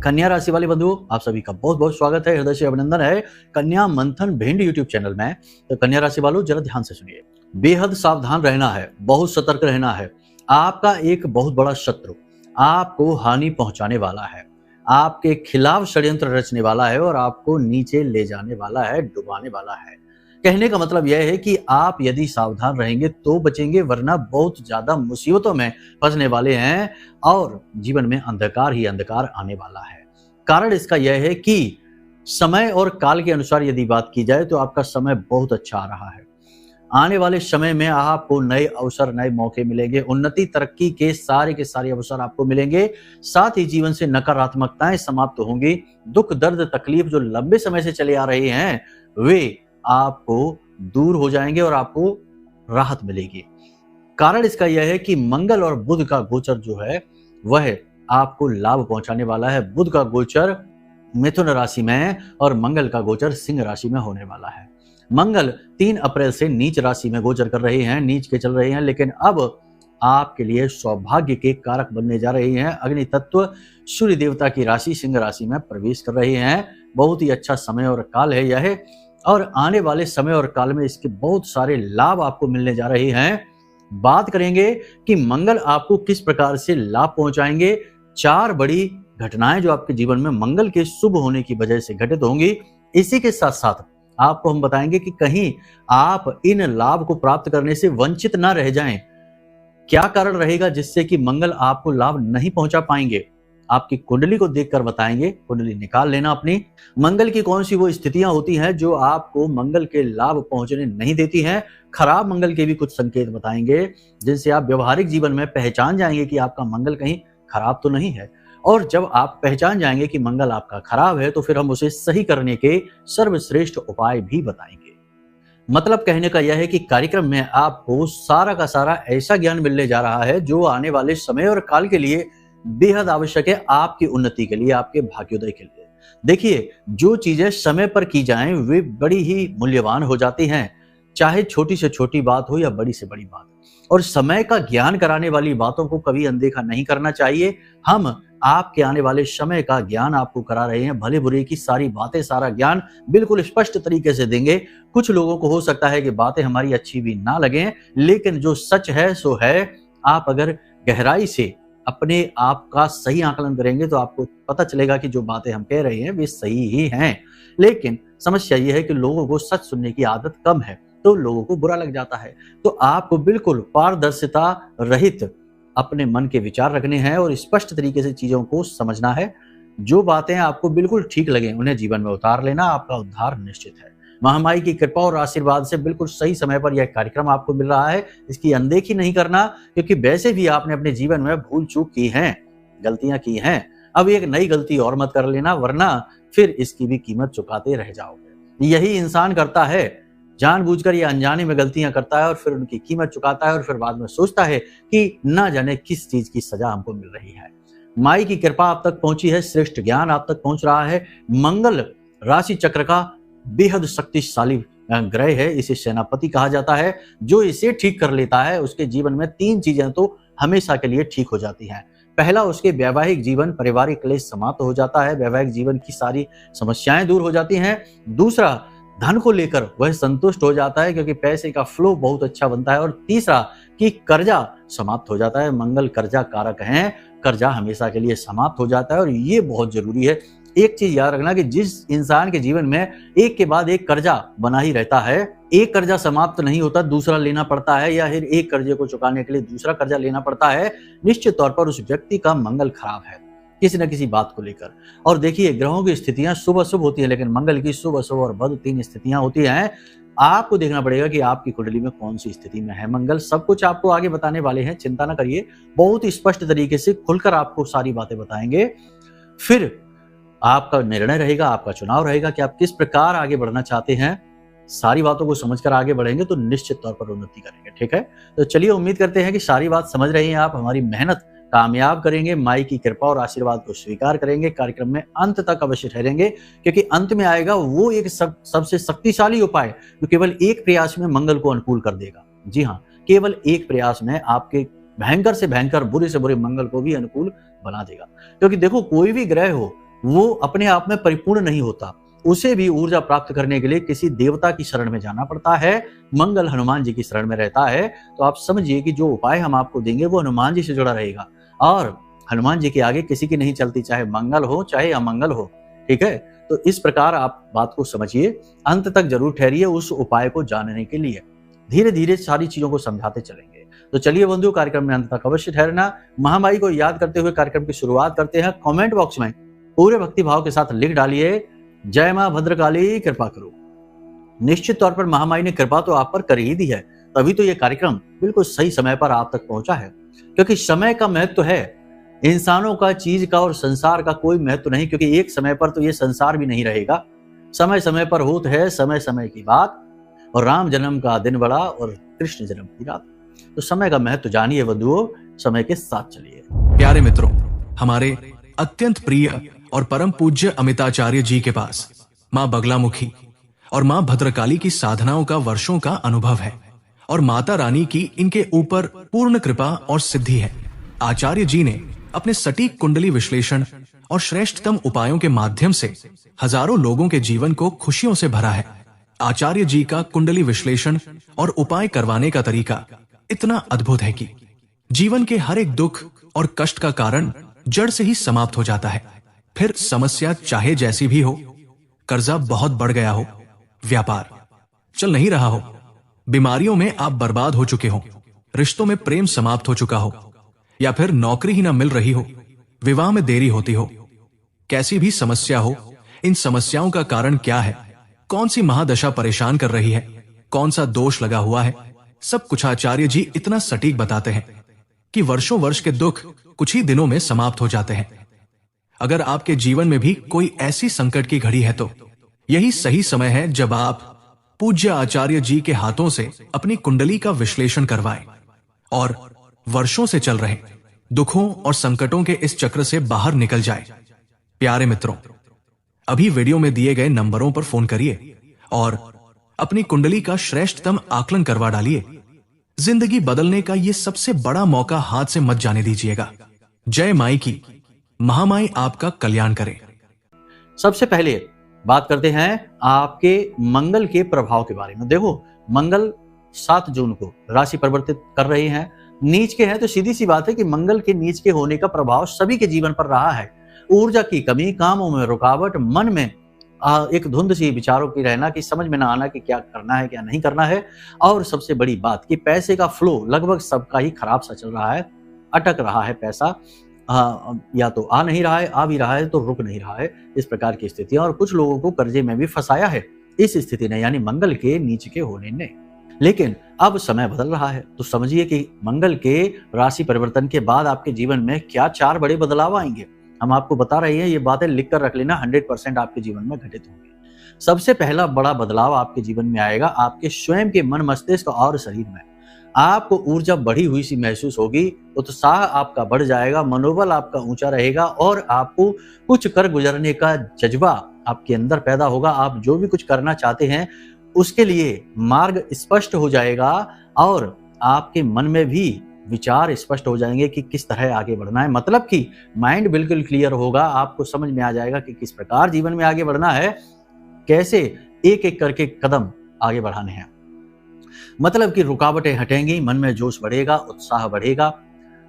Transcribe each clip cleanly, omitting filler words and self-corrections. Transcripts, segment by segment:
कन्या राशि वाले बंधुओं, आप सभी का बहुत बहुत स्वागत है, हृदय से अभिनंदन है कन्या मंथन भिंड यूट्यूब चैनल में। तो कन्या राशि वालों, जरा ध्यान से सुनिए। बेहद सावधान रहना है, बहुत सतर्क रहना है। आपका एक बहुत बड़ा शत्रु आपको हानि पहुंचाने वाला है, आपके खिलाफ षड्यंत्र रचने वाला है और आपको नीचे ले जाने वाला है, डुबाने वाला है। कहने का मतलब यह है कि आप यदि सावधान रहेंगे तो बचेंगे, वरना बहुत ज्यादा मुसीबतों में फंसने वाले हैं और जीवन में अंधकार ही अंधकार आने वाला है। कारण इसका यह है कि समय और काल के अनुसार यदि बात की जाए तो आपका समय बहुत अच्छा आ रहा है। आने वाले समय में आपको नए अवसर, नए मौके मिलेंगे, उन्नति तरक्की के सारे अवसर आपको मिलेंगे। साथ ही जीवन से नकारात्मकताएं समाप्त होंगी। दुख दर्द तकलीफ जो लंबे समय से चले आ रहे हैं वे आपको दूर हो जाएंगे और आपको राहत मिलेगी। कारण इसका यह है कि मंगल और बुध का गोचर जो है वह आपको लाभ पहुंचाने वाला है। बुध का गोचर मिथुन राशि में और मंगल का गोचर सिंह राशि में होने वाला है। मंगल 3 अप्रैल से नीच राशि में गोचर कर रहे हैं, नीच के चल रहे हैं, लेकिन अब आपके लिए सौभाग्य के कारक बनने जा रहे हैं। अग्नि तत्व सूर्य देवता की राशि सिंह राशि में प्रवेश कर रहे हैं। बहुत ही अच्छा समय और काल है यह, और आने वाले समय और काल में इसके बहुत सारे लाभ आपको मिलने जा रहे हैं। बात करेंगे कि मंगल आपको किस प्रकार से लाभ पहुंचाएंगे। 4 बड़ी घटनाएं जो आपके जीवन में मंगल के शुभ होने की वजह से घटित होंगी। इसी के साथ साथ आपको हम बताएंगे कि कहीं आप इन लाभ को प्राप्त करने से वंचित ना रह जाएं। क्या कारण रहेगा जिससे कि मंगल आपको लाभ नहीं पहुंचा पाएंगे, आपकी कुंडली को देखकर बताएंगे। कुंडली निकाल लेना अपनी। मंगल की कौन सी वो स्थितियां होती हैं जो आपको मंगल के लाभ पहुंचने नहीं देती हैं। खराब मंगल के भी कुछ संकेत बताएंगे जिनसे आप व्यवहारिक जीवन में पहचान जाएंगे कि आपका मंगल कहीं खराब तो नहीं है। और जब आप पहचान जाएंगे कि मंगल आपका खराब है तो फिर हम उसे सही करने के सर्वश्रेष्ठ उपाय भी बताएंगे। मतलब कहने का यह है कि कार्यक्रम में आपको सारा का सारा ऐसा ज्ञान मिलने जा रहा है जो आने वाले समय और काल के लिए बेहद आवश्यक है, आपकी उन्नति के लिए, आपके भाग्योदय के लिए। देखिए, जो चीजें समय पर की जाएं वे बड़ी ही मूल्यवान हो जाती हैं, चाहे छोटी से छोटी बात हो या बड़ी से बड़ी बात। और समय का ज्ञान कराने वाली बातों को कभी अनदेखा नहीं करना चाहिए। हम आपके आने वाले समय का ज्ञान आपको करा रहे हैं, भले बुरे की सारी बातें, सारा ज्ञान बिल्कुल स्पष्ट तरीके से देंगे। कुछ लोगों को हो सकता है कि बातें हमारी अच्छी भी ना लगें, लेकिन जो सच है सो है। आप अगर गहराई से अपने आप का सही आकलन करेंगे तो आपको पता चलेगा कि जो बातें हम कह रहे हैं वे सही ही हैं। लेकिन समस्या यह है कि लोगों को सच सुनने की आदत कम है, तो लोगों को बुरा लग जाता है। तो आपको बिल्कुल पारदर्शिता रहित अपने मन के विचार रखने हैं और स्पष्ट तरीके से चीजों को समझना है। जो बातें आपको बिल्कुल ठीक लगे उन्हें जीवन में उतार लेना, आपका उद्धार निश्चित है। महामाई की कृपा और आशीर्वाद से बिल्कुल सही समय पर यह कार्यक्रम आपको मिल रहा है। इसकी अनदेखी नहीं करना, क्योंकि वैसे भी आपने अपने जीवन में भूल चूक की हैं, गलतियां की हैं। अब एक नई गलती और मत कर लेना, वरना फिर इसकी भी कीमत चुकाते रह जाओगे। यही इंसान करता है, जानबूझकर या अनजाने में गलतियां करता है और फिर उनकी कीमत चुकाता है और फिर बाद में सोचता है कि ना जाने किस चीज की सजा हमको मिल रही है। माई की कृपा आप तक पहुंची है, श्रेष्ठ ज्ञान आप तक पहुंच रहा है। मंगल राशि चक्र का बेहद शक्तिशाली ग्रह है, इसे सेनापति कहा जाता है। जो इसे ठीक कर लेता है उसके जीवन में 3 चीजें तो हमेशा के लिए ठीक हो जाती हैं। पहला, उसके वैवाहिक जीवन, पारिवारिक क्लेश समाप्त हो जाता है, वैवाहिक जीवन की सारी समस्याएं दूर हो जाती हैं। दूसरा, धन को लेकर वह संतुष्ट हो जाता है क्योंकि पैसे का फ्लो बहुत अच्छा बनता है। और तीसरा कि कर्जा समाप्त हो जाता है। मंगल कर्जा कारक हैं, कर्जा हमेशा के लिए समाप्त हो जाता है और ये बहुत जरूरी है। एक चीज याद रखना कि जिस इंसान के जीवन में एक के बाद एक कर्जा बना ही रहता है, एक कर्जा समाप्त नहीं होता, दूसरा लेना पड़ता है, या फिर एक कर्जे को चुकाने के लिए दूसरा कर्जा लेना पड़ता है, निश्चित तौर पर उस व्यक्ति का मंगल खराब है किसी न किसी बात को लेकर। और देखिए, ग्रहों की स्थितियां शुभ अशुभ होती है, लेकिन मंगल की शुभ अशुभ और बद 3 स्थितियां होती हैं। आपको देखना पड़ेगा कि आपकी कुंडली में कौन सी स्थिति में है मंगल। सब कुछ आपको आगे बताने वाले हैं, चिंता ना करिए। बहुत ही स्पष्ट तरीके से खुलकर आपको सारी बातें बताएंगे। फिर आपका निर्णय रहेगा, आपका चुनाव रहेगा कि आप किस प्रकार आगे बढ़ना चाहते हैं। सारी बातों को समझकर आगे बढ़ेंगे तो निश्चित तौर पर उन्नति करेंगे। ठीक है, तो चलिए, उम्मीद करते हैं कि सारी बात समझ रही हैं आप। हमारी मेहनत कामयाब करेंगे, माई की कृपा और आशीर्वाद को स्वीकार करेंगे। कार्यक्रम में अंत तक अवश्य ठहरेंगे, क्योंकि अंत में आएगा वो एक सबसे शक्तिशाली उपाय जो केवल एक प्रयास में मंगल को अनुकूल कर देगा। जी हाँ, केवल एक प्रयास में आपके भयंकर से भयंकर, बुरे से बुरे मंगल को भी अनुकूल बना देगा। क्योंकि देखो, कोई भी ग्रह हो, वो अपने आप में परिपूर्ण नहीं होता, उसे भी ऊर्जा प्राप्त करने के लिए किसी देवता की शरण में जाना पड़ता है। मंगल हनुमान जी की शरण में रहता है। तो आप समझिए कि जो उपाय हम आपको देंगे वो हनुमान जी से जुड़ा रहेगा, और हनुमान जी के आगे किसी की नहीं चलती, चाहे मंगल हो चाहे अमंगल हो। ठीक है, तो इस प्रकार आप बात को समझिए, अंत तक जरूर ठहरिए उस उपाय को जानने के लिए। धीरे धीरे सारी चीजों को समझाते चलेंगे। तो चलिए बंधु, कार्यक्रम में अंत तक अवश्य ठहरना। महामाई को याद करते हुए कार्यक्रम की शुरुआत करते हैं। कमेंट बॉक्स में पूरे भक्ति भाव के साथ लिख डालिए, जय मां भद्रकाली कृपा करो। निश्चित तौर पर महामाई ने कृपा तो आप पर कर ही दी है, तभी तो ये कार्यक्रम बिल्कुल सही समय पर आप तक पहुंचा है। क्योंकि समय का महत्व है, इंसानों का, चीज का और संसार का कोई महत्व नहीं, क्योंकि एक समय पर तो ये संसार भी नहीं रहेगा। समय समय पर होत है समय समय की बात, और राम जन्म का दिन बड़ा और कृष्ण जन्म की रात। तो समय का महत्व जानिए बंधुओं, समय के साथ चलिए। प्यारे मित्रों, हमारे अत्यंत प्रिय और परम पूज्य अमिताचार्य जी के पास माँ बगलामुखी और माँ भद्रकाली की साधनाओं का वर्षों का अनुभव है, और माता रानी की इनके ऊपर पूर्ण कृपा और सिद्धि है। आचार्य जी ने अपने सटीक कुंडली विश्लेषण और श्रेष्ठतम उपायों के माध्यम से हजारों लोगों के जीवन को खुशियों से भरा है। आचार्य जी का कुंडली विश्लेषण और उपाय करवाने का तरीका इतना अद्भुत है कि जीवन के हर एक दुख और कष्ट का कारण जड़ से ही समाप्त हो जाता है। फिर समस्या चाहे जैसी भी हो, कर्जा बहुत बढ़ गया हो, व्यापार चल नहीं रहा हो, बीमारियों में आप बर्बाद हो चुके हो, रिश्तों में प्रेम समाप्त हो चुका हो, या फिर नौकरी ही ना मिल रही हो, विवाह में देरी होती हो, कैसी भी समस्या हो, इन समस्याओं का कारण क्या है, कौन सी महादशा परेशान कर रही है, कौन सा दोष लगा हुआ है, सब कुछ आचार्य जी इतना सटीक बताते हैं कि वर्षों वर्ष के दुख कुछ ही दिनों में समाप्त हो जाते हैं। अगर आपके जीवन में भी कोई ऐसी संकट की घड़ी है तो यही सही समय है जब आप पूज्य आचार्य जी के हाथों से अपनी कुंडली का विश्लेषण करवाएं और वर्षों से चल रहे दुखों और संकटों के इस चक्र से बाहर निकल जाए। प्यारे मित्रों, अभी वीडियो में दिए गए नंबरों पर फोन करिए और अपनी कुंडली का श्रेष्ठतम आकलन करवा डालिए। जिंदगी बदलने का ये सबसे बड़ा मौका हाथ से मत जाने दीजिएगा। जय माई की, महामाई आपका कल्याण करे। सबसे पहले बात करते हैं आपके मंगल के प्रभाव के बारे में। देखो, मंगल 7 जून को राशि परिवर्तित कर रहे हैं, नीच के हैं, तो सीधी सी बात है कि मंगल के नीच के होने का प्रभाव सभी के जीवन पर रहा है। ऊर्जा की कमी, कामों में रुकावट, मन में एक धुंध सी विचारों की रहना कि समझ में ना आना कि क्या करना है क्या नहीं करना है, और सबसे बड़ी बात कि पैसे का फ्लो लगभग सबका ही खराब सा चल रहा है, अटक रहा है पैसा, या तो आ नहीं रहा है, आ भी रहा है तो रुक नहीं रहा है, इस प्रकार की स्थितियां, और कुछ लोगों को कर्जे में भी फंसाया है इस स्थिति ने, यानी मंगल के नीच के होने ने। लेकिन अब समय बदल रहा है, तो समझिए कि मंगल के राशि परिवर्तन के बाद आपके जीवन में क्या 4 बड़े बदलाव आएंगे। हम आपको बता रहे हैं, ये बातें लिख कर रख लेना, 100% आपके जीवन में घटित होंगे। सबसे पहला बड़ा बदलाव आपके जीवन में आएगा आपके स्वयं के मन, मस्तिष्क और शरीर में। आपको ऊर्जा बढ़ी हुई सी महसूस होगी, उत्साह आपका बढ़ जाएगा, मनोबल आपका ऊंचा रहेगा, और आपको कुछ कर गुजरने का जज्बा आपके अंदर पैदा होगा। आप जो भी कुछ करना चाहते हैं उसके लिए मार्ग स्पष्ट हो जाएगा, और आपके मन में भी विचार स्पष्ट हो जाएंगे कि किस तरह आगे बढ़ना है। मतलब कि माइंड बिल्कुल क्लियर होगा, आपको समझ में आ जाएगा कि किस प्रकार जीवन में आगे बढ़ना है, कैसे एक एक करके कदम आगे बढ़ाने हैं। मतलब कि रुकावटें हटेंगी, मन में जोश बढ़ेगा, उत्साह बढ़ेगा,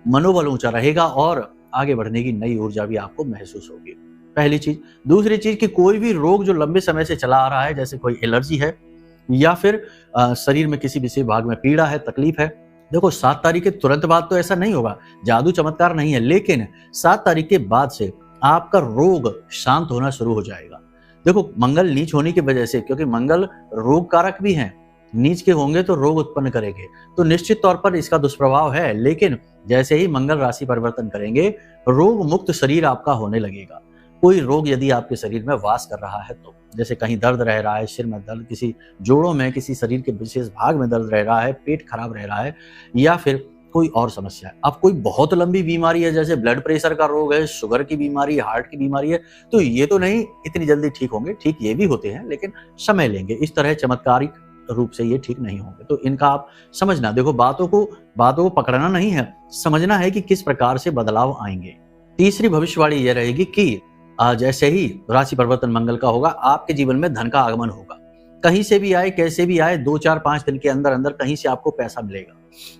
मनोबल ऊंचा रहेगा, और आगे बढ़ने की नई ऊर्जा भी आपको महसूस होगी। पहली चीज। दूसरी चीज कि कोई भी रोग जो लंबे समय से चला आ रहा है, जैसे कोई एलर्जी है या फिर शरीर में किसी विशेष भाग में पीड़ा है, तकलीफ है, देखो 7 तारीख के तुरंत बाद तो ऐसा नहीं होगा, जादू चमत्कार नहीं है, लेकिन 7 तारीख के बाद से आपका रोग शांत होना शुरू हो जाएगा। देखो, मंगल नीच होने की वजह से, क्योंकि मंगल रोग कारक भी हैं, नीच के होंगे तो रोग उत्पन्न करेंगे, तो निश्चित तौर पर इसका दुष्प्रभाव है। लेकिन जैसे ही मंगल राशि परिवर्तन करेंगे, रोग मुक्त शरीर आपका होने लगेगा। कोई रोग यदि आपके शरीर में वास कर रहा है, तो जैसे कहीं दर्द रह रहा है, सिर में दर्द, किसी जोड़ों में, किसी शरीर के विशेष भाग में दर्द रह रहा है, पेट खराब रह रहा है, या फिर कोई और समस्या है। अब कोई बहुत लंबी बीमारी है, जैसे ब्लड प्रेशर का रोग है, शुगर की बीमारी, हार्ट की बीमारी है, तो ये तो नहीं इतनी जल्दी ठीक होंगे। ठीक ये भी होते हैं, लेकिन समय लेंगे। इस तरह चमत्कारिक रूप से ये ठीक नहीं होंगे, तो इनका आप समझना। देखो, बातों को पकड़ना नहीं है, समझना है कि किस प्रकार से बदलाव आएंगे। तीसरी भविष्यवाणी यह रहेगी कि जैसे ही राशि परिवर्तन मंगल का होगा, आपके जीवन में धन का आगमन होगा। कहीं से भी आए, कैसे भी आए, 2, 4, 5 दिन के अंदर अंदर कहीं से आपको पैसा मिलेगा।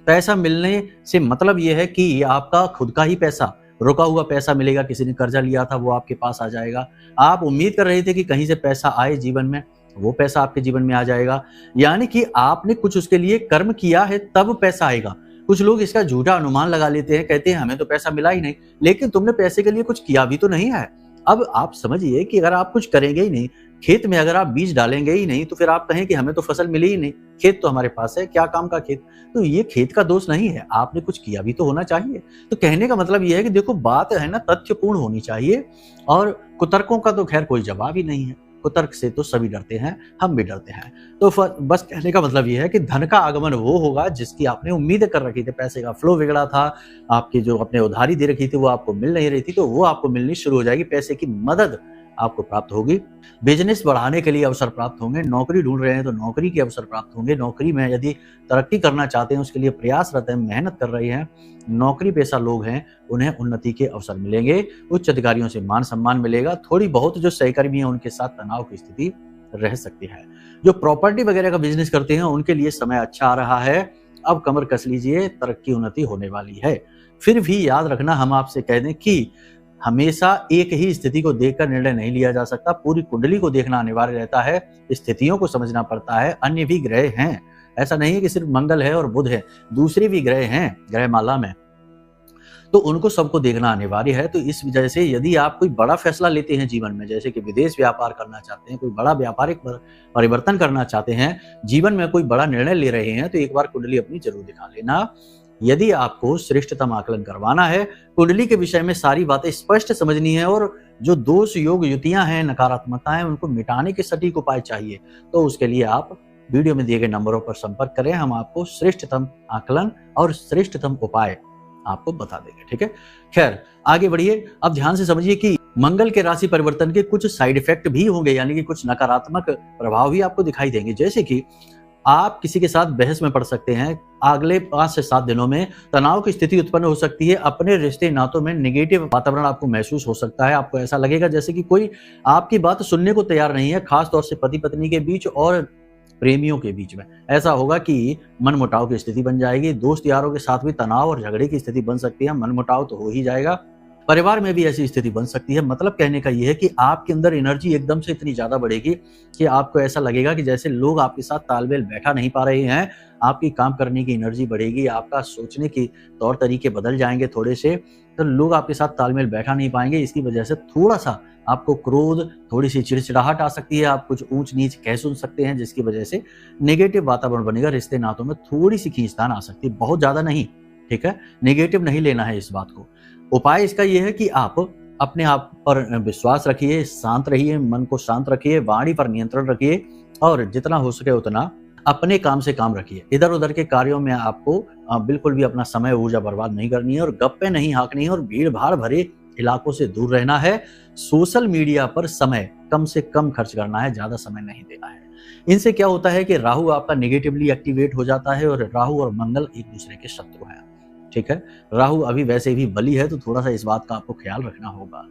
पैसा मिलने से मतलब ये है कि आपका खुद का ही पैसा, रुका हुआ पैसा मिलेगा। किसी ने कर्जा लिया था, वो आपके पास आ जाएगा। आप उम्मीद कर रहे थे कि कहीं से पैसा आए जीवन में, वो पैसा आपके जीवन में आ जाएगा। यानी कि आपने कुछ उसके लिए कर्म किया है, तब पैसा आएगा। कुछ लोग इसका झूठा अनुमान लगा लेते हैं, कहते हैं हमें तो पैसा मिला ही नहीं, लेकिन तुमने पैसे के लिए कुछ किया भी तो नहीं है। अब आप समझिए कि अगर आप कुछ करेंगे ही नहीं, खेत में अगर आप बीज डालेंगे ही नहीं, तो फिर आप कहें कि हमें तो फसल मिली ही नहीं, खेत तो हमारे पास है, क्या काम का खेत। तो ये खेत का दोष नहीं है, आपने कुछ किया भी तो होना चाहिए। तो कहने का मतलब ये है कि देखो, बात है ना तथ्यपूर्ण होनी चाहिए, और कुतर्कों का तो खैर कोई जवाब ही नहीं है। कुतर्क से तो सभी डरते हैं, हम भी डरते हैं। तो बस कहने का मतलब ये है कि धन का आगमन वो होगा जिसकी आपने उम्मीदें कर रखी थी। पैसे का फ्लो बिगड़ा था, आपकी जो अपने उधारी दे रखी थी वो आपको मिल नहीं रही थी, तो वो आपको मिलनी शुरू हो जाएगी। पैसे की मदद आपको प्राप्त होगी। बिजनेस बढ़ाने के लिए अवसर प्राप्त होंगे। नौकरी ढूंढ रहे हैं तो नौकरी के अवसर प्राप्त होंगे। नौकरी में यदि तरक्की करना चाहते हैं, उसके लिए प्रयासरत हैं, मेहनत कर रहे हैं, नौकरी पेशा लोग हैं, उन्हें उन्नति के अवसर मिलेंगे। उच्च अधिकारियों से मान सम्मान मिलेगा। थोड़ी बहुत जो सहकर्मी हैं उनके साथ तनाव की स्थिति रह सकती है। जो प्रॉपर्टी वगैरह का बिजनेस करते हैं उनके लिए समय अच्छा आ रहा है। अब कमर कस लीजिए, तरक्की उन्नति होने वाली है। फिर भी याद रखना, हम आपसे कह दें कि हमेशा एक ही स्थिति को देखकर निर्णय नहीं लिया जा सकता। पूरी कुंडली को देखना अनिवार्य रहता है, स्थितियों को समझना पड़ता है। अन्य भी ग्रह हैं, ऐसा नहीं है कि सिर्फ मंगल है और बुध है, दूसरे भी ग्रह हैं ग्रहमाला में, तो उनको सबको देखना अनिवार्य है। तो इस वजह से यदि आप कोई बड़ा फैसला लेते हैं जीवन में, जैसे कि विदेश व्यापार करना चाहते हैं, कोई बड़ा व्यापारिक परिवर्तन करना चाहते हैं, जीवन में कोई बड़ा निर्णय ले रहे हैं, तो एक बार कुंडली अपनी जरूर दिखा लेना। यदि आपको श्रेष्ठतम आकलन करवाना है, कुंडली के विषय में सारी बातें स्पष्ट समझनी है, और जो दोष योग युतियां हैं, नकारात्मकताएं, उनको मिटाने के सटीक उपाय चाहिए, तो उसके लिए आप वीडियो में दिए गए नंबरों पर संपर्क करें। हम आपको श्रेष्ठतम आकलन और श्रेष्ठतम उपाय आपको बता देंगे। ठीक है, खैर आगे बढ़िए। अब ध्यान से समझिए कि मंगल के राशि परिवर्तन के कुछ साइड इफेक्ट भी होंगे, यानी कि कुछ नकारात्मक प्रभाव भी आपको दिखाई देंगे। जैसे कि आप किसी के साथ बहस में पड़ सकते हैं। अगले 5 से 7 दिनों में तनाव की स्थिति उत्पन्न हो सकती है। अपने रिश्ते नातों में नेगेटिव वातावरण आपको महसूस हो सकता है। आपको ऐसा लगेगा जैसे कि कोई आपकी बात सुनने को तैयार नहीं है, खास तौर से पति पत्नी के बीच और प्रेमियों के बीच में। ऐसा होगा कि मनमुटाव की स्थिति बन जाएगी। दोस्त यारों के साथ भी तनाव और झगड़े की स्थिति बन सकती है। मनमुटाव तो हो ही जाएगा। परिवार में भी ऐसी स्थिति बन सकती है। मतलब कहने का यह है कि आपके अंदर एनर्जी एकदम से इतनी ज्यादा बढ़ेगी कि आपको ऐसा लगेगा कि जैसे लोग आपके साथ तालमेल बैठा नहीं पा रहे हैं। आपकी काम करने की एनर्जी बढ़ेगी, आपका सोचने की तौर तरीके बदल जाएंगे थोड़े से, तो लोग आपके साथ तालमेल बैठा नहीं पाएंगे। इसकी वजह से थोड़ा सा आपको क्रोध, थोड़ी सी चिड़चिड़ाहट आ सकती है। आप कुछ ऊंच नीच कह सुन सकते हैं, जिसकी वजह से नेगेटिव वातावरण बनेगा। रिश्ते नातों में थोड़ी सी खींचतान आ सकती है, बहुत ज्यादा नहीं। ठीक है, नेगेटिव नहीं लेना है इस बात को। उपाय इसका यह है कि आप अपने आप पर विश्वास रखिए, शांत रहिए, मन को शांत रखिए, वाणी पर नियंत्रण रखिए, और जितना हो सके उतना अपने काम से काम रखिए। इधर उधर के कार्यों में आपको बिल्कुल भी अपना समय ऊर्जा बर्बाद नहीं करनी है, और गप्पे नहीं हाँकनी है, और भीड़ भाड़ भरे इलाकों से दूर रहना है। सोशल मीडिया पर समय कम से कम खर्च करना है, ज्यादा समय नहीं देना है। इनसे क्या होता है कि राहु आपका नेगेटिवली एक्टिवेट हो जाता है, और राहु और मंगल एक दूसरे के शत्रु हैं। ठीक है, राहु अभी वैसे भी बली है, तो थोड़ा सा इस बात का आपको ख्याल रखना होगा।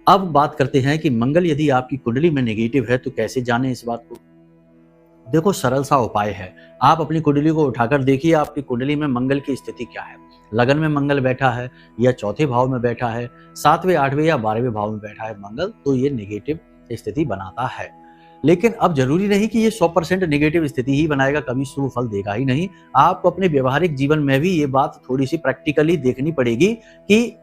अब बात करते हैं कि मंगल यदि आपकी कुंडली में नेगेटिव है तो कैसे जाने इस बात को। देखो, सरल सा उपाय है। आप अपनी कुंडली को उठाकर देखिए, आपकी कुंडली में मंगल की स्थिति क्या है। लगन में मंगल बैठा है, या चौथे भाव में बैठा है, 7वें 8वें या 12वें भाव में बैठा है मंगल, तो ये नेगेटिव स्थिति बनाता है। लेकिन अब जरूरी नहीं कि ये 100% नेगेटिव स्थिति ही बनाएगा, कभी शुभ फल देगा ही नहीं। आपको अपने व्यवहारिक जीवन में भी ये बात थोड़ी सी प्रैक्टिकली देखनी पड़ेगी कि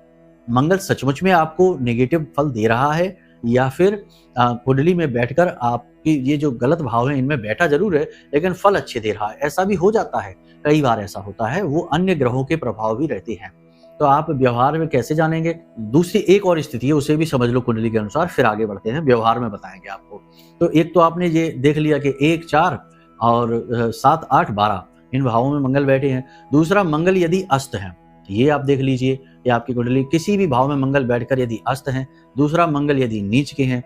मंगल सचमुच में आपको नेगेटिव फल दे रहा है, या फिर कुंडली में बैठकर आपकी ये जो गलत भाव है इनमें बैठा जरूर है, लेकिन फल अच्छे दे रहा है। ऐसा भी हो जाता है, कई बार ऐसा होता है। वो अन्य ग्रहों के प्रभाव भी रहते हैं। तो आप व्यवहार में कैसे जानेंगे? दूसरी एक और स्थिति है, उसे भी समझ लो कुंडली के अनुसार, फिर आगे बढ़ते हैं। व्यवहार में बताएंगे आपको। तो एक तो आपने ये देख लिया कि 1 4 और 7 8 12 इन भावों में मंगल बैठे हैं। दूसरा, मंगल यदि अस्त है, ये आप देख लीजिए कि आपकी कुंडली किसी भी भाव में मंगल बैठकर यदि अस्त हैं। दूसरा, मंगल यदि नीच के हैं,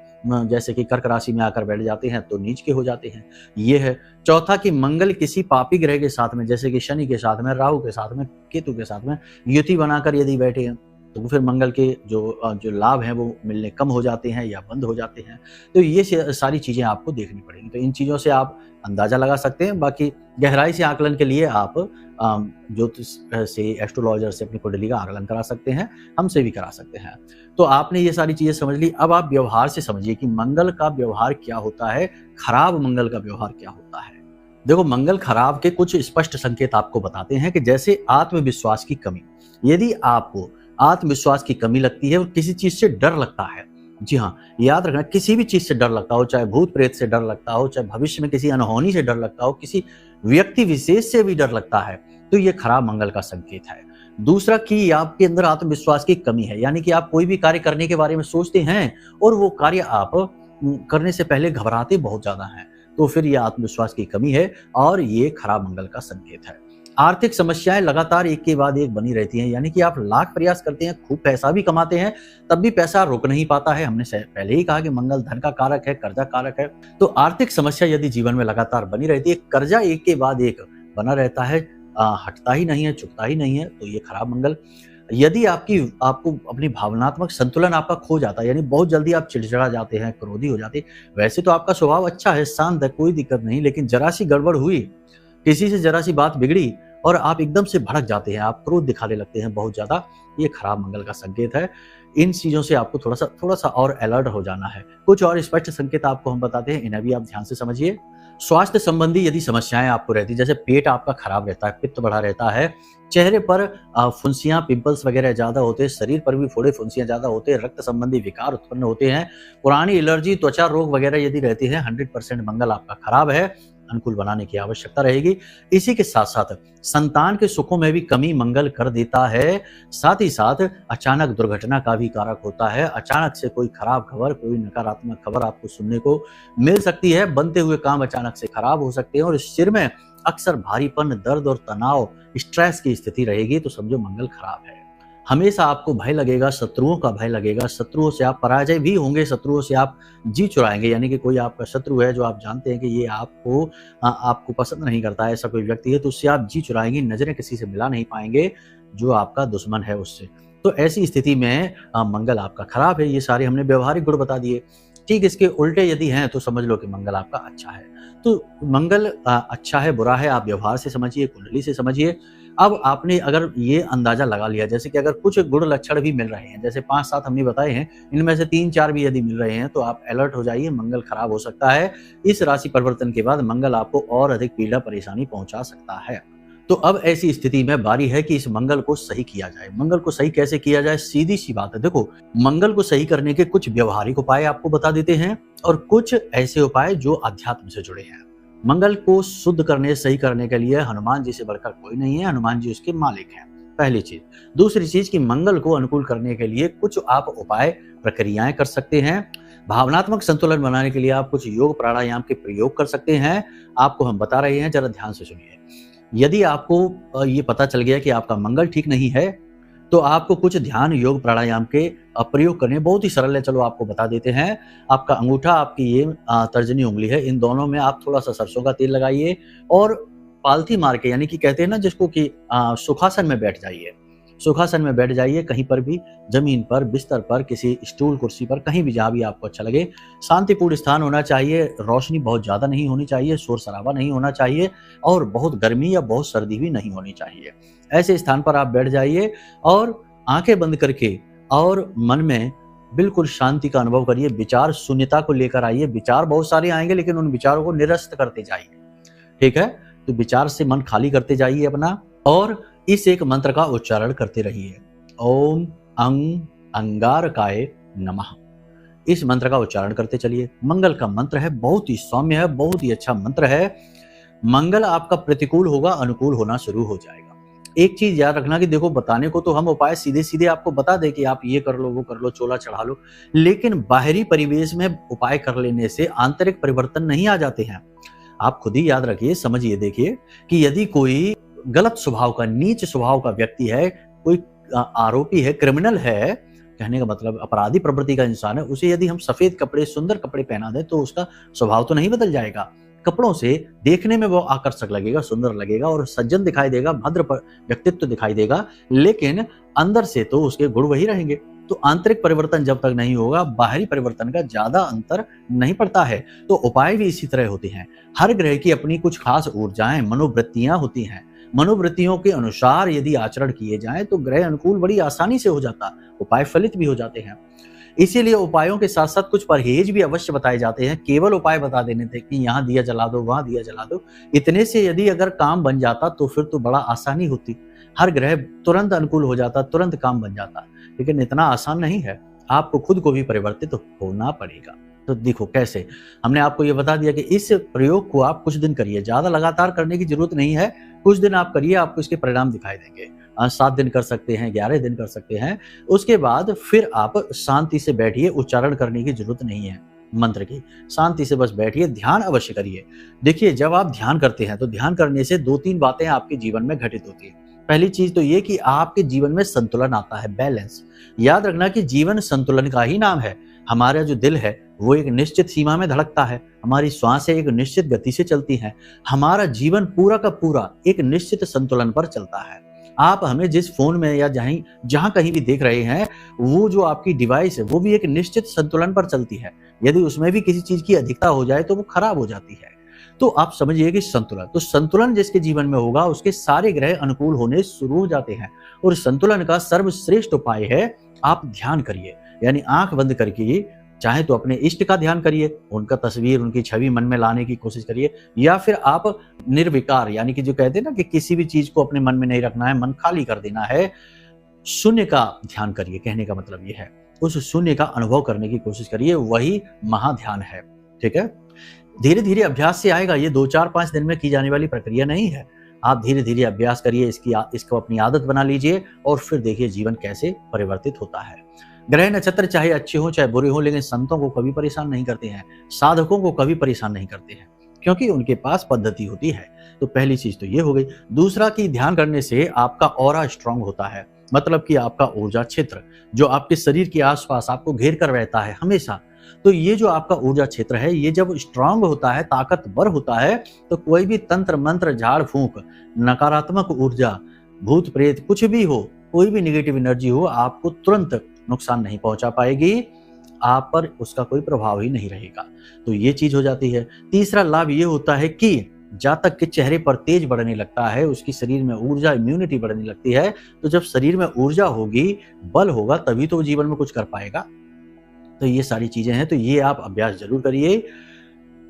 जैसे कि कर्क राशि में आकर बैठ जाते हैं तो नीच के हो जाते हैं, ये है। चौथा, कि मंगल किसी पापी ग्रह के साथ में, जैसे कि शनि के साथ में, राहु के साथ में, केतु के साथ में युति बनाकर यदि बैठे हैं, तो फिर मंगल के जो लाभ हैं वो मिलने कम हो जाते हैं या बंद हो जाते हैं। तो ये सारी चीज़ें आपको देखनी पड़ेंगी। तो इन चीज़ों से आप अंदाज़ा लगा सकते हैं। बाकी गहराई से आकलन के लिए आप ज्योतिष से, एस्ट्रोलॉजर से अपनी कुंडली का आकलन करा सकते हैं, हमसे भी करा सकते हैं। तो आपने ये सारी चीज़ें समझ ली। अब आप व्यवहार से समझिए कि मंगल का व्यवहार क्या होता है, खराब मंगल का व्यवहार क्या होता है। देखो, मंगल खराब के कुछ स्पष्ट संकेत आपको बताते हैं कि जैसे आत्मविश्वास की कमी। यदि आपको आत्मविश्वास की कमी लगती है और किसी चीज़ से डर लगता है, जी हाँ, याद रखना, किसी भी चीज़ से डर लगता हो, चाहे भूत प्रेत से डर लगता हो, चाहे भविष्य में किसी अनहोनी से डर लगता हो, किसी व्यक्ति विशेष से भी डर लगता है, तो ये खराब मंगल का संकेत है। दूसरा कि आपके अंदर आत्मविश्वास की कमी है, यानी कि आप कोई भी कार्य करने के बारे में सोचते हैं और वो कार्य आप करने से पहले घबराते बहुत ज़्यादा हैं, तो फिर ये आत्मविश्वास की कमी है और ये खराब मंगल का संकेत है। आर्थिक समस्याएं लगातार एक के बाद एक बनी रहती हैं, यानी कि आप लाख प्रयास करते हैं, खूब पैसा भी कमाते हैं, तब भी पैसा रुक नहीं पाता है। हमने पहले ही कहा कि मंगल धन का कारक है, कर्जा कारक है। तो आर्थिक समस्या यदि जीवन में लगातार बनी रहती है, कर्जा एक के बाद एक बना रहता है, हटता ही नहीं है, चुकता ही नहीं है, तो ये खराब मंगल। यदि आपको अपनी भावनात्मक संतुलन आपका खो जाता है, यानी बहुत जल्दी आप चिड़चिड़ा जाते हैं, क्रोधी हो जाते हैं। वैसे तो आपका स्वभाव अच्छा है, शांत है, कोई दिक्कत नहीं, लेकिन जरा सी गड़बड़ हुई, किसी से जरा सी बात बिगड़ी और आप एकदम से भड़क जाते हैं, आप क्रोध दिखाने लगते हैं बहुत ज्यादा, ये खराब मंगल का संकेत है। इन चीजों से आपको थोड़ा सा और अलर्ट हो जाना है। कुछ और स्पष्ट संकेत आपको हम बताते हैं, इन्हें भी आप ध्यान से समझिए। स्वास्थ्य संबंधी यदि समस्याएं आपको रहती, जैसे पेट आपका खराब रहता है, पित्त बढ़ा रहता है, चेहरे पर फुंसियां, पिंपल्स वगैरह ज्यादा होते हैं, शरीर पर भी फोड़े फुंसियां ज्यादा होते हैं, रक्त संबंधी विकार उत्पन्न होते हैं, पुरानी एलर्जी, त्वचा रोग वगैरह यदि रहती है, 100% मंगल आपका खराब है, अनुकूल बनाने की आवश्यकता रहेगी। इसी के साथ साथ संतान के सुखों में भी कमी मंगल कर देता है। साथ ही साथ अचानक दुर्घटना का भी कारक होता है। अचानक से कोई खराब खबर, कोई नकारात्मक खबर आपको सुनने को मिल सकती है। बनते हुए काम अचानक से खराब हो सकते हैं और सिर में अक्सर भारीपन, दर्द और तनाव, स्ट्रेस की स्थिति रहेगी, तो समझो मंगल खराब है। हमेशा आपको भय लगेगा, शत्रुओं का भय लगेगा, शत्रुओं से आप पराजय भी होंगे, शत्रुओं से आप जी चुराएंगे, यानी कि कोई आपका शत्रु है जो आप जानते हैं कि ये आपको पसंद नहीं करता है, ऐसा कोई व्यक्ति है, तो उससे आप जी चुराएंगे, नजरें किसी से मिला नहीं पाएंगे जो आपका दुश्मन है उससे। तो ऐसी स्थिति में मंगल आपका खराब है। ये सारे हमने व्यवहारिक गुण बता दिए। ठीक इसके उल्टे यदि हैं तो समझ लो कि मंगल आपका अच्छा है। तो मंगल अच्छा है बुरा है, आप व्यवहार से समझिए, कुंडली से समझिए। अब आपने अगर ये अंदाजा लगा लिया, जैसे कि अगर कुछ गुण लक्षण भी मिल रहे हैं, जैसे 5-7 हमने बताए हैं, इनमें से 3-4 भी यदि मिल रहे हैं, तो आप अलर्ट हो जाइए, मंगल खराब हो सकता है। इस राशि परिवर्तन के बाद मंगल आपको और अधिक पीड़ा परेशानी पहुंचा सकता है। तो अब ऐसी स्थिति में बारी है कि इस मंगल को सही किया जाए। मंगल को सही कैसे किया जाए? सीधी सी बात है। देखो, मंगल को सही करने के कुछ व्यवहारिक उपाय आपको बता देते हैं और कुछ ऐसे उपाय जो अध्यात्म से जुड़े हैं। मंगल को शुद्ध करने, सही करने के लिए हनुमान जी से बढ़कर कोई नहीं है, हनुमान जी उसके मालिक हैं, पहली चीज। दूसरी चीज कि मंगल को अनुकूल करने के लिए कुछ आप उपाय, प्रक्रियाएं कर सकते हैं। भावनात्मक संतुलन बनाने के लिए आप कुछ योग प्राणायाम के प्रयोग कर सकते हैं। आपको हम बता रहे हैं, जरा ध्यान से सुनिए। यदि आपको ये पता चल गया कि आपका मंगल ठीक नहीं है, तो आपको कुछ ध्यान, योग, प्राणायाम के प्रयोग करने बहुत ही सरल है। चलो आपको बता देते हैं। आपका अंगूठा, आपकी ये तर्जनी उंगली है, इन दोनों में आप थोड़ा सा सरसों का तेल लगाइए और पालथी मार के, यानी कि कहते हैं ना जिसको कि सुखासन में बैठ जाइए। सुखासन में बैठ जाइए, कहीं पर भी, जमीन पर, बिस्तर पर, किसी स्टूल कुर्सी पर, कहीं भी, जहां भी आपको अच्छा लगे। शांतिपूर्ण स्थान होना चाहिए, रोशनी बहुत ज्यादा नहीं होनी चाहिए, शोर शराबा नहीं होना चाहिए और बहुत गर्मी या बहुत सर्दी भी नहीं होनी चाहिए। ऐसे स्थान पर आप बैठ जाइए और आंखें बंद करके और मन में बिल्कुल शांति का अनुभव करिए। विचार शून्यता को लेकर आइए। विचार बहुत सारे आएंगे, लेकिन उन विचारों को निरस्त करते जाइए। ठीक है, तो विचार से मन खाली करते जाइए अपना और इस एक मंत्र का उच्चारण करते रहिए। ओम अंग अंगारकाय नमः। इस मंत्र का उच्चारण करते चलिए। मंगल का मंत्र है, बहुत ही सौम्य है, बहुत ही अच्छा मंत्र है। मंगल आपका प्रतिकूल होगा, अनुकूल होना शुरू हो जाएगा। एक चीज याद रखना कि देखो, बताने को तो हम उपाय सीधे सीधे आपको बता दे कि आप ये कर लो, वो कर लो, चोला चढ़ा लो, लेकिन बाहरी परिवेश में उपाय कर लेने से आंतरिक परिवर्तन नहीं आ जाते हैं। आप खुद ही याद रखिए, समझिए, देखिए कि यदि कोई गलत स्वभाव का, नीच स्वभाव का व्यक्ति है, कोई आरोपी है, क्रिमिनल है, कहने का मतलब अपराधी प्रवृत्ति का इंसान है, उसे यदि हम सफेद कपड़े, सुंदर कपड़े पहना दें तो उसका स्वभाव तो नहीं बदल जाएगा। कपड़ों से देखने में वो आकर्षक लगेगा, सुंदर लगेगा और सज्जन दिखाई देगा, भद्र व्यक्तित्व दिखाई देगा, लेकिन अंदर से तो उसके गुण वही रहेंगे। तो आंतरिक परिवर्तन जब तक नहीं होगा, बाहरी परिवर्तन का ज्यादा अंतर नहीं पड़ता है। तो उपाय भी इसी तरह होते हैं। हर ग्रह की अपनी कुछ खास ऊर्जाएं, मनोवृत्तियां होती हैं। मनोवृत्तियों के अनुसार यदि आचरण किए जाएं तो ग्रह अनुकूल बड़ी आसानी से हो जाता, उपाय फलित भी हो जाते हैं। इसीलिए उपायों के साथ साथ कुछ परहेज भी अवश्य बताए जाते हैं। केवल उपाय बता देने थे कि यहाँ दिया जला दो, वहां दिया जला दो, इतने से यदि अगर काम बन जाता तो फिर तो बड़ा आसानी होती, हर ग्रह तुरंत अनुकूल हो जाता, तुरंत काम बन जाता। लेकिन इतना आसान नहीं है, आपको खुद को भी परिवर्तित होना पड़ेगा। तो देखो कैसे, हमने आपको ये बता दिया कि इस प्रयोग को आप कुछ दिन करिए, ज्यादा लगातार करने की जरूरत नहीं है। कुछ दिन आप करिए, आपको इसके परिणाम दिखाई देंगे। 7 दिन कर सकते हैं, 11 दिन कर सकते हैं। उसके बाद फिर आप शांति से बैठिए, उच्चारण करने की जरूरत नहीं है मंत्र की, शांति से बस बैठिए, ध्यान अवश्य करिए। देखिए, जब आप ध्यान करते हैं तो ध्यान करने से 2-3 बातें आपके जीवन में घटित होती है। पहली चीज तो ये कि आपके जीवन में संतुलन आता है, बैलेंस। याद रखना कि जीवन संतुलन का ही नाम है। हमारा जो दिल है वो एक निश्चित सीमा में धड़कता है, हमारी श्वासें एक निश्चित गति से चलती हैं, हमारा जीवन पूरा का पूरा एक निश्चित संतुलन पर चलता है। आप हमें जिस फोन में या जहां कहीं भी देख रहे हैं, वो जो आपकी डिवाइस है वो भी एक निश्चित संतुलन पर चलती है। यदि उसमें भी किसी चीज की अधिकता हो जाए तो वो खराब हो जाती है। तो आप समझिए कि संतुलन, तो संतुलन जिसके जीवन में होगा उसके सारे ग्रह अनुकूल होने शुरू हो जाते हैं। और संतुलन का सर्वश्रेष्ठ उपाय है आप ध्यान करिए, यानी आंख बंद करके, चाहे तो अपने इष्ट का ध्यान करिए, उनका तस्वीर, उनकी छवि मन में लाने की कोशिश करिए, या फिर आप निर्विकार, यानी कि जो कहते हैं ना कि किसी भी चीज को अपने मन में नहीं रखना है, मन खाली कर देना है, शून्य का ध्यान करिए। कहने का मतलब ये है, उस शून्य का अनुभव करने की कोशिश करिए, वही महाध्यान है। ठीक है, धीरे धीरे अभ्यास से आएगा, ये 2-4-5 दिन में की जाने वाली प्रक्रिया नहीं है। आप धीरे धीरे अभ्यास करिए, इसको अपनी आदत बना लीजिए और फिर देखिए जीवन कैसे परिवर्तित होता है। ग्रह नक्षत्र चाहे अच्छे हों चाहे बुरे हों, लेकिन संतों को कभी परेशान नहीं करते हैं, साधकों को कभी परेशान नहीं करते हैं, क्योंकि उनके पास पद्धति होती है। तो पहली चीज तो ये हो गई। दूसरा कि ध्यान करने से आपका ऑरा स्ट्रांग होता है, मतलब कि आपका ऊर्जा क्षेत्र जो आपके शरीर के आसपास आपको घेर कर रहता है हमेशा, तो ये जो आपका ऊर्जा क्षेत्र है, ये जब स्ट्रांग होता है, ताकतवर होता है, तो कोई भी तंत्र मंत्र, झाड़ फूंक, नकारात्मक ऊर्जा, भूत प्रेत, कुछ भी हो, कोई भी नेगेटिव एनर्जी हो, आपको तुरंत नुकसान नहीं पहुंचा पाएगी, आप पर उसका कोई प्रभाव ही नहीं रहेगा। तो ये चीज हो जाती है। तीसरा लाभ ये होता है कि जातक के चेहरे पर तेज बढ़ने लगता है, उसकी शरीर में ऊर्जा, इम्यूनिटी बढ़ने लगती है। तो जब शरीर में ऊर्जा होगी, बल होगा, तभी तो जीवन में कुछ कर पाएगा। तो ये सारी चीजें हैं, तो ये आप अभ्यास जरूर करिए।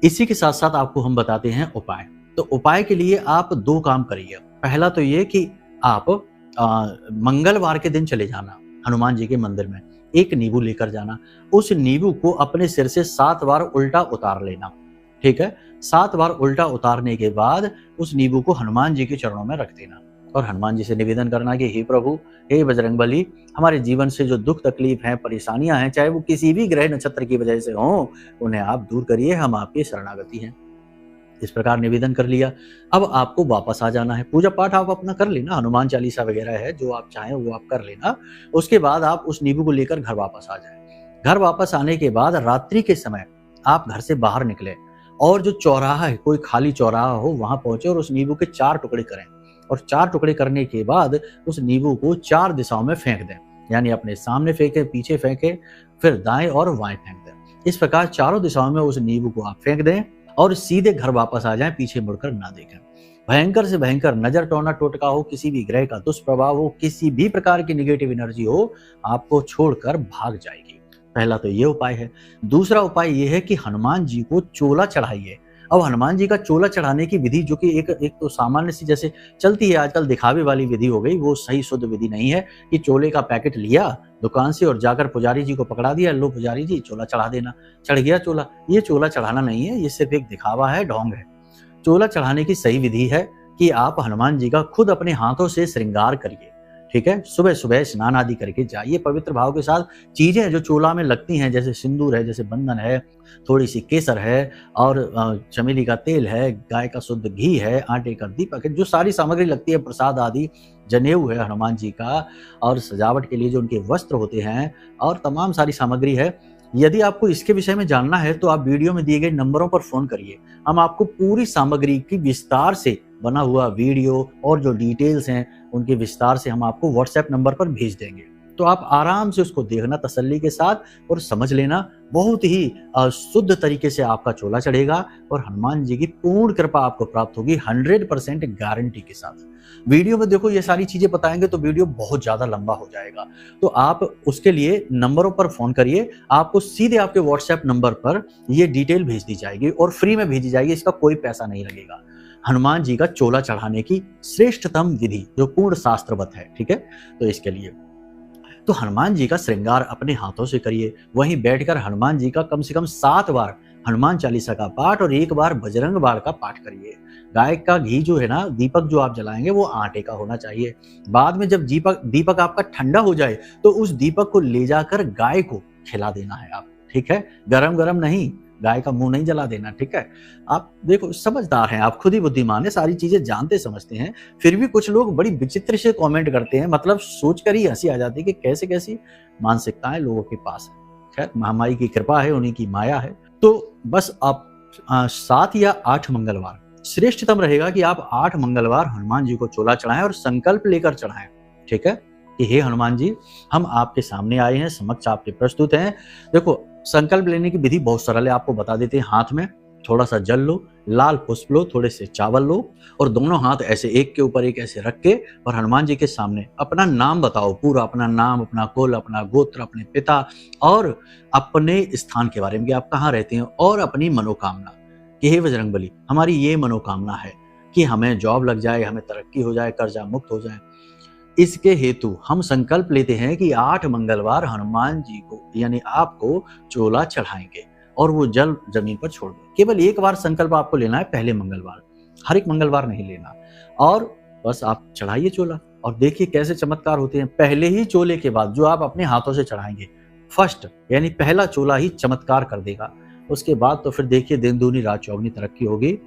इसी के साथ साथ आपको हम बताते हैं उपाय। तो उपाय के लिए आप 2 काम करिए। पहला तो ये कि आप मंगलवार के दिन चले जाना हनुमान जी के मंदिर में, एक नींबू लेकर जाना, उस नींबू को अपने सिर से 7 बार उल्टा उतार लेना। ठीक है, 7 बार उल्टा उतारने के बाद उस नींबू को हनुमान जी के चरणों में रख देना और हनुमान जी से निवेदन करना कि हे प्रभु, हे बजरंगबली, हमारे जीवन से जो दुख तकलीफ हैं, परेशानियां हैं, चाहे वो किसी भी ग्रह नक्षत्र की वजह से हों, उन्हें आप दूर करिए, हम आपके शरणागति हैं। इस प्रकार निवेदन कर लिया। अब आपको वापस आ जाना है। पूजा पाठ आप अपना कर लेना, हनुमान चालीसा वगैरह है, जो आप चाहें वो आप कर लेना। उसके बाद आप उस नींबू को लेकर घर वापस आ जाए। घर वापस आने के बाद रात्रि के समय आप घर से बाहर निकले और जो चौराहा है, कोई खाली चौराहा हो, वहां पहुंचे और उस नींबू के 4 टुकड़े करें और 4 टुकड़े करने के बाद उस नींबू को 4 दिशाओं में फेंक दें, यानी अपने सामने फेंके, पीछे फेंके, फिर दाएं और बाएं फेंक दें। इस प्रकार चारों दिशाओं में उस नींबू को आप फेंक दें और सीधे घर वापस आ जाएं, पीछे मुड़कर ना देखें। भयंकर से भयंकर नजर, टोना टोटका हो, किसी भी ग्रह का दुष्प्रभाव हो, किसी भी प्रकार की नेगेटिव एनर्जी हो, आपको छोड़कर भाग जाएगी। पहला तो ये उपाय है। दूसरा उपाय ये है कि हनुमान जी को चोला चढ़ाइए। अब हनुमान जी का चोला चढ़ाने की विधि, जो कि एक तो सामान्य सी जैसे चलती है आजकल, दिखावे वाली विधि हो गई, वो सही शुद्ध विधि नहीं है कि चोले का पैकेट लिया दुकान से और जाकर पुजारी जी को पकड़ा दिया, लो पुजारी जी चोला चढ़ा देना, चढ़ गया चोला। ये चोला चढ़ाना नहीं है, ये सिर्फ एक दिखावा है, ढोंग है। चोला चढ़ाने की सही विधि है कि आप हनुमान जी का खुद अपने हाथों से श्रृंगार करिए। ठीक है, सुबह सुबह स्नान आदि करके जाइए पवित्र भाव के साथ। चीजें जो चोला में लगती हैं, जैसे सिंदूर है, जैसे बंधन है, थोड़ी सी केसर है और चमेली का तेल है, गाय का शुद्ध घी है, आटे का दीपक है, जो सारी सामग्री लगती है, प्रसाद आदि, जनेऊ है हनुमान जी का, और सजावट के लिए जो उनके वस्त्र होते हैं और तमाम सारी सामग्री है, यदि आपको इसके विषय में जानना है तो आप वीडियो में दिए गए नंबरों पर फोन करिए। हम आपको पूरी सामग्री की विस्तार से बना हुआ वीडियो और जो डिटेल्स हैं उनके विस्तार से हम आपको व्हाट्सएप नंबर पर भेज देंगे। तो आप आराम से उसको देखना तसल्ली के साथ और समझ लेना। बहुत ही शुद्ध तरीके से आपका चोला चढ़ेगा और हनुमान जी की पूर्ण कृपा आपको प्राप्त होगी 100% गारंटी के साथ। वीडियो में देखो ये सारी चीजें बताएंगे तो वीडियो बहुत ज्यादा लंबा हो जाएगा, तो आप उसके लिए नंबरों पर फोन करिए। आपको सीधे आपके व्हाट्सएप नंबर पर ये डिटेल भेज दी जाएगी और फ्री में भेजी जाएगी, इसका कोई पैसा नहीं लगेगा। हनुमान जी का चोला चढ़ाने की श्रेष्ठतम विधि जो पूर्ण शास्त्रवत है, ठीक है। तो इसके लिए तो हनुमान जी का श्रृंगार अपने हाथों से करिए। वहीं बैठकर हनुमान जी का कम से कम 7 बार हनुमान चालीसा का पाठ और 1 बार बजरंग बाण का पाठ करिए। गाय का घी जो है ना, दीपक जो आप जलाएंगे वो आटे का होना चाहिए। बाद में जब दीपक आपका ठंडा हो जाए तो उस दीपक को ले जाकर गाय को खिला देना है आप, ठीक है। गरम गरम नहीं, गाय का मुंह नहीं जला देना, ठीक है। आप देखो समझदार हैं, आप खुद ही बुद्धिमान है, सारी चीजें जानते समझते हैं, फिर भी कुछ लोग बड़ी विचित्र से कमेंट करते हैं। मतलब सोचकर ही हंसी आ जाती है कि कैसे कैसी मानसिकताएं लोगों के पास है। खैर महामाई की कृपा है, उन्हीं की माया है। तो बस आप 7 या 8 मंगलवार श्रेष्ठतम रहेगा कि आप 8 मंगलवार हनुमान जी को चोला चढ़ाएं और संकल्प लेकर चढ़ाएं, ठीक है, कि हे हनुमान जी, हम आपके सामने आए हैं, समक्ष आपके प्रस्तुत हैं। देखो संकल्प लेने की विधि बहुत सरल है, आपको बता देते हैं। हाथ में थोड़ा सा जल लो, लाल पुष्प लो, थोड़े से चावल लो और दोनों हाथ ऐसे एक के ऊपर एक ऐसे रख के और हनुमान जी के सामने अपना नाम बताओ, पूरा अपना नाम, अपना कुल, अपना गोत्र, अपने पिता और अपने स्थान के बारे में कि आप कहाँ रहते हैं और अपनी मनोकामना कि हे बजरंगबली, हमारी ये मनोकामना है कि हमें जॉब लग जाए, हमें तरक्की हो जाए, कर्जा मुक्त हो जाए। इसके हेतु हम संकल्प लेते हैं कि 8 मंगलवार हनुमान जी को यानी आपको चोला चढ़ाएंगे और वो जल जमीन पर छोड़ दें। केवल 1 बार संकल्प आपको लेना है, पहले मंगलवार, हर एक मंगलवार नहीं लेना। और बस आप चढ़ाइए चोला और देखिए कैसे चमत्कार होते हैं। पहले ही चोले के बाद जो आप अपने हाथों से चढ़ाएंगे, फर्स्ट यानी पहला चोला ही चमत्कार कर देगा। उसके बाद तो फिर देखिए दिन दूनी रात चौगनी तरक्की होगी,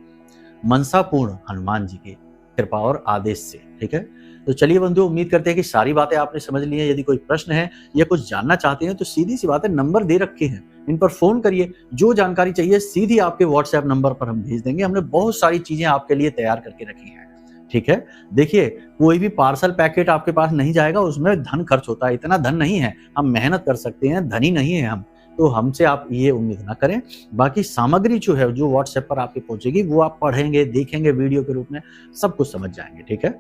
मनसापूर्ण हनुमान जी की कृपा और आदेश से, ठीक है। तो चलिए बंधु, उम्मीद करते हैं कि सारी बातें आपने समझ ली हैं। यदि कोई प्रश्न है या कुछ जानना चाहते हैं तो सीधी सी बात है, नंबर दे रखे हैं, इन पर फोन करिए। जो जानकारी चाहिए सीधी आपके व्हाट्सएप नंबर पर हम भेज देंगे। हमने बहुत सारी चीजें आपके लिए तैयार करके रखी हैं, ठीक है। देखिए कोई भी पार्सल पैकेट आपके पास नहीं जाएगा, उसमें धन खर्च होता है। इतना धन नहीं है, हम मेहनत कर सकते हैं, धनी नहीं है हम, तो हमसे आप ये उम्मीद ना करें। बाकी सामग्री जो है जो व्हाट्सएप पर आपके पहुंचेगी वो आप पढ़ेंगे, देखेंगे, वीडियो के रूप में सब कुछ समझ जाएंगे, ठीक है।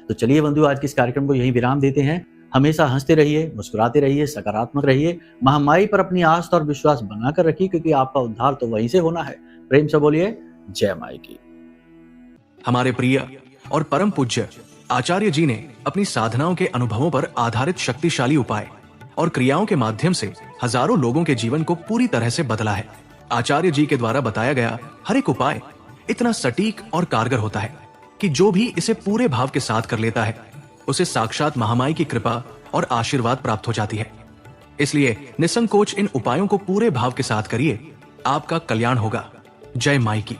तो चलिए बंधु, आज के इस कार्यक्रम को यहीं विराम देते हैं। हमेशा हंसते रहिए, मुस्कुराते रहिए, सकारात्मक रहिए, महामाई पर अपनी आस्था और विश्वास बनाकर रखिए, क्योंकि आपका उद्धार तो वहीं से होना है। प्रेम से बोलिए जय माई की। हमारे प्रिय और परम पूज्य आचार्य जी ने अपनी साधनाओं के अनुभवों पर आधारित शक्तिशाली उपाय और क्रियाओं के माध्यम से हजारों लोगों के जीवन को पूरी तरह से बदला है। आचार्य जी के द्वारा बताया गया हर एक उपाय इतना सटीक और कारगर होता है कि जो भी इसे पूरे भाव के साथ कर लेता है उसे साक्षात महामाई की कृपा और आशीर्वाद प्राप्त हो जाती है। इसलिए निसंकोच इन उपायों को पूरे भाव के साथ करिए, आपका कल्याण होगा। जय माई की।